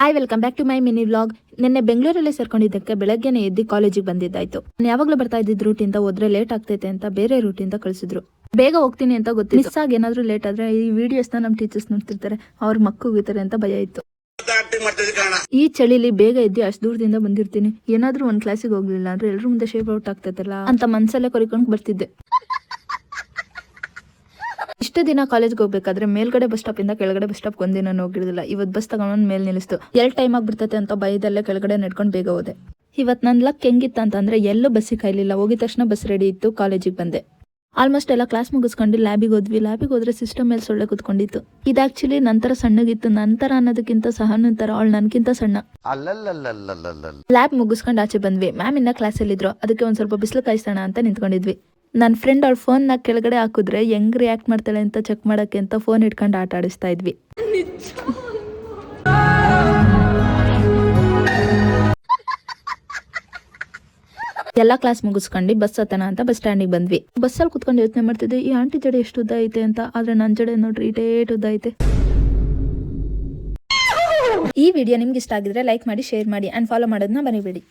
Hi welcome back to my mini vlog. ನಿನ್ನೆ ಬೆಂಗಳೂರಲ್ಲಿ ಸೇರ್ಕೊಂಡಿದ್ದಕ್ಕೆ ಬೆಳಗ್ಗೆನೆ ಎದ್ದು ಕಾಲೇಜಿಗೆ ಬಂದಿದ್ದಾಯ್ತು. ನಾನು ಯಾವಾಗಲೂ ಬರ್ತಾ ಇದ್ದಿದ್ದು ರೂಟಿಂದ ಹೋದ್ರೆ ಲೇಟ್ ಆಗ್ತೈತೆ ಅಂತ ಬೇರೆ ರೂಟಿಂದ ಕಳಿಸಿದ್ರು. ಬೇಗ ಹೋಗ್ತೀನಿ ಅಂತ ಗೊತ್ತಿತ್ತು. ಮಿಸ್ ಆಗಿ ಏನಾದ್ರು ಲೇಟ್ ಆದ್ರೆ ಈ ವಿಡಿಯೋಸ್ನ ನಮ್ಮ ಟೀಚರ್ಸ್ ನೋಡ್ತಿರ್ತಾರೆ, ಅವ್ರ ಮಕ್ಕಳಿರ್ತಾರೆ ಅಂತ ಭಯ ಇತ್ತು. ಈ ಚಳಿಲಿ ಬೇಗ ಎದ್ದು ಅಷ್ಟು ದೂರದಿಂದ ಬಂದಿರ್ತೀನಿ, ಏನಾದ್ರೂ ಒಂದ್ ಕ್ಲಾಸಿಗೆ ಹೋಗ್ಲಿಲ್ಲ ಅಂದ್ರೆ ಎಲ್ರು ಮುಂದೆ ಶೇಪ್ ಔಟ್ ಆಗ್ತೈತಲ್ಲ ಅಂತ ಮನ್ಸಲ್ಲೇ ಕೊರಿಕೊಂಡು ಬರ್ತಿದ್ದೆ. ಇಷ್ಟು ದಿನ ಕಾಲೇಜ್ಗೆ ಹೋಗ್ಬೇಕಾದ್ರೆ ಮೇಲ್ಗಡೆ ಬಸ್ ಸ್ಟಾಪ್ ಇಂದ ಕೆಳಗಡೆ ಬಸ್ ಸ್ಟಾಪ್ ಒಂದಿನ ಹೋಗಿರಲಿಲ್ಲ. ಇವತ್ತು ಬಸ್ ತಗೊಂಡ್ ಮೇಲ್ ನಿಲ್ಲಿಸ್ತು. ಎಲ್ ಟೈಮ್ ಆಗ್ಬಿಡ್ತೈತೆ ಅಂತ ಭಯದಲ್ಲೇ ಕೆಳಗಡೆ ನಡ್ಕೊಂಡು ಬೇಗ ಹೋದೆ. ಇವತ್ತು ನನ್ನ ಲಕ್ ಹೆಂಗಿತ್ತು ಅಂತಂದ್ರೆ ಎಲ್ಲೂ ಬಸ್ಸಿಗೆ ಕಾಯ್ಲಿಲ್ಲ. ಹೋಗಿದ ತಕ್ಷಣ ಬಸ್ ರೆಡಿ ಇತ್ತು, ಕಾಲೇಜಿಗೆ ಬಂದೆ. ಆಲ್ಮೋಸ್ಟ್ ಎಲ್ಲ ಕ್ಲಾಸ್ ಮುಗಿಸ್ಕೊಂಡು ಲ್ಯಾಬಿಗೆ ಹೋದ್ವಿ. ಲ್ಯಾಬಿಗೆ ಹೋದ್ರೆ ಸಿಸ್ಟಮ್ ಮೇಲೆ ಸೊಳ್ಳೆ ಕುತ್ಕೊಂಡಿತ್ತು. ಇದು ಆಕ್ಚುಲಿ ನಂತರ ಸಣ್ಣಗಿತ್ತು. ನಂತರ ಅನ್ನೋದಕ್ಕಿಂತ ಸಹನ ತರ ಅವಳು ನನ್ಕಿಂತ ಸಣ್ಣ. ಲ್ಯಾಬ್ ಮುಗಿಸ್ಕೊಂಡು ಆಚೆ ಬಂದ್ವಿ. ಮ್ಯಾಮ್ ಇನ್ನ ಕ್ಲಾಸಲ್ಲಿ ಇದ್ರು, ಅದಕ್ಕೆ ಒಂದ್ ಸ್ವಲ್ಪ ಬಿಸಿಲು ಕಾಯಿಸೋಣ ಅಂತ ನಿಂತ್ಕೊಂಡಿದ್ವಿ. ನನ್ನ ಫ್ರೆಂಡ್ ಅವಳ ಫೋನ್ನ ಕೆಳಗಡೆ ಹಾಕಿದ್ರೆ ಹೆಂಗ್ ರಿಯಾಕ್ಟ್ ಮಾಡ್ತಾಳೆ ಅಂತ ಚೆಕ್ ಮಾಡಕ್ಕೆ ಅಂತ ಫೋನ್ ಇಟ್ಕೊಂಡು ಆಟ ಆಡಿಸ್ತಾ ಇದ್ವಿ. ಎಲ್ಲ ಕ್ಲಾಸ್ ಮುಗಿಸ್ಕೊಂಡು ಬಸ್ ಹತ್ತನ ಅಂತ ಬಸ್ ಸ್ಟ್ಯಾಂಡಿಗೆ ಬಂದ್ವಿ. ಬಸ್ಸಲ್ಲಿ ಕುತ್ಕೊಂಡು ಯೋಚನೆ ಮಾಡ್ತಿದ್ದೆ, ಈ ಆಂಟಿ ಜಡೆ ಎಷ್ಟು ಉದ್ದ ಐತೆ ಅಂತ. ಆದ್ರೆ ನನ್ನ ಜಡೆ ನೋಡ್ರಿ ಇಟೇಟ್ ಉದ್ದ ಐತೆ. ಈ ವಿಡಿಯೋ ನಿಮ್ಗೆ ಇಷ್ಟ ಆಗಿದ್ರೆ ಲೈಕ್ ಮಾಡಿ, ಶೇರ್ ಮಾಡಿ ಅಂಡ್ ಫಾಲೋ ಮಾಡೋದನ್ನ ಮರಿಬೇಡಿ.